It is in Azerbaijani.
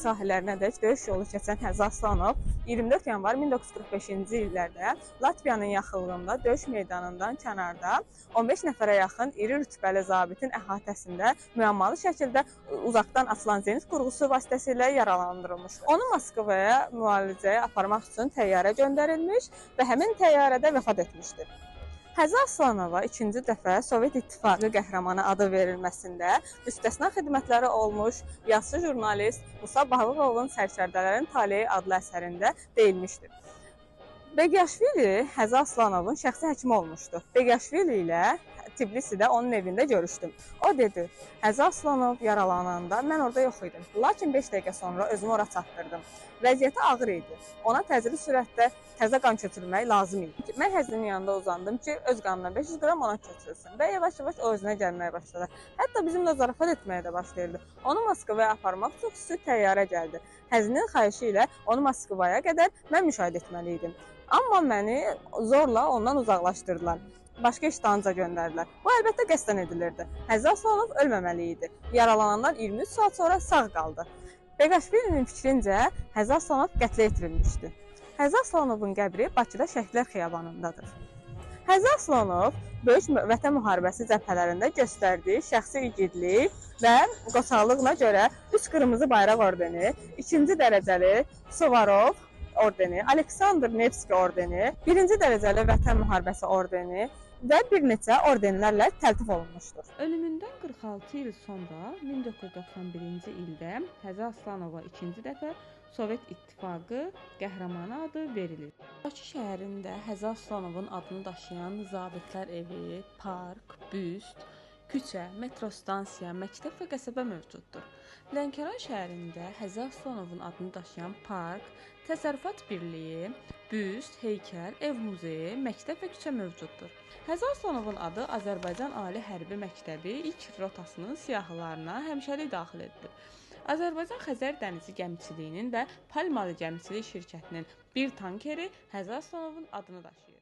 sahillərinədək döyüş yolu keçən Həzi Aslanov 24 yanvar 1945-ci illərdə Latviyanın yaxınlığında döyüş meydanından kənarda 15 nəfərə yaxın iri rütbəli zabitin əhatəsində müəmmalı şəkildə uzaqdan açılan zenit qurğusu vasitəsilə yaralandırılmışdır. Onu Moskvaya müalicəyə aparmaq üçün təyyarə göndərilmiş və həmin təyyarədə vəfat etmişdir. Həzi Aslanova ikinci dəfə Sovet İttifaqı qəhrəmanı adı verilməsində müstəsna xidmətləri olmuş yazıçı jurnalist Musa Bağlıqovun Sərkərdələrin Taleyi adlı əsərində deyilmişdir. Beqiaşvili Həzi Aslanovun şəxsi həkimi olmuşdu. Beqiaşvili ilə Tbilisidə onun evində görüşdüm. O dedi, Həzi Aslanov yaralananda mən orada yox idim. Lakin 5 dəqiqə sonra özümü ora çatdırdım. Vəziyyəti ağır idi. Ona təcili sürətdə təzə qan köçürmək lazım idi. Mən Həzinin yanında uzandım ki, öz qanından 500 qram ona köçürülsün və yavaş-yavaş o özünə gəlməyə başladı. Hətta bizimlə zarafat etməyə də başlayırdı. Onu Moskvaya aparmaq üçün xüsusi təyyarə gəldi. Həzinin xahişi ilə onu Moskvaya qədər mən müşahidə etməli idim. Amma məni zorla ondan uzaqlaşdırdılar. Başqa iştanca göndərdilər. Bu əlbəttə qəsdən edilirdi. Həzi Aslanov ölməməli idi. Yaralanandan 23 saat sonra sağ qaldı. Beqiaşvilinin fikrincə Həzi Aslanov qətlə yetirilmişdi. Həzi Aslanovun qəbri Bakıda Şəhidlər Xiyabanındadır. Həzi Aslanov Böyük Vətən müharibəsi cəbhələrində göstərdiyi şəxsi igidlik və qoçaqlıqla görə 3 qırmızı bayraq ordeni, 2-ci dərəcəli Suvarov ordeni, Aleksandr Nevski ordeni, 1-ci dərəcəli Vətən müharibəsi ordeni və bir neçə ordenlərlə təltif olunmuşdur. Ölümündən 46 il sonra 1991-ci ildə Həzi Aslanova ikinci dəfə Sovet İttifaqı qəhrəmanı adı verilir. Bakı şəhərində Həzi Aslanovun adını daşıyan zabitlər evi, park, büst, küçə, metro stansiya, məktəb və qəsəbə mövcuddur. Lənkəran şəhərində Həzi Aslanovun adını daşıyan park, təsərrüfat birliyi, büst, heykəl, ev muzeyi, məktəb və küçə mövcuddur. Həzi Aslanovun adı Azərbaycan Ali Hərbi Məktəbi ilk rotasının siyahılarına həmişəlik daxil edilir. Azərbaycan Xəzər dənizi gəmiçiliyinin və Palmalı gəmiçilik şirkətinin bir tankeri Həzi Aslanovun adını daşıyır.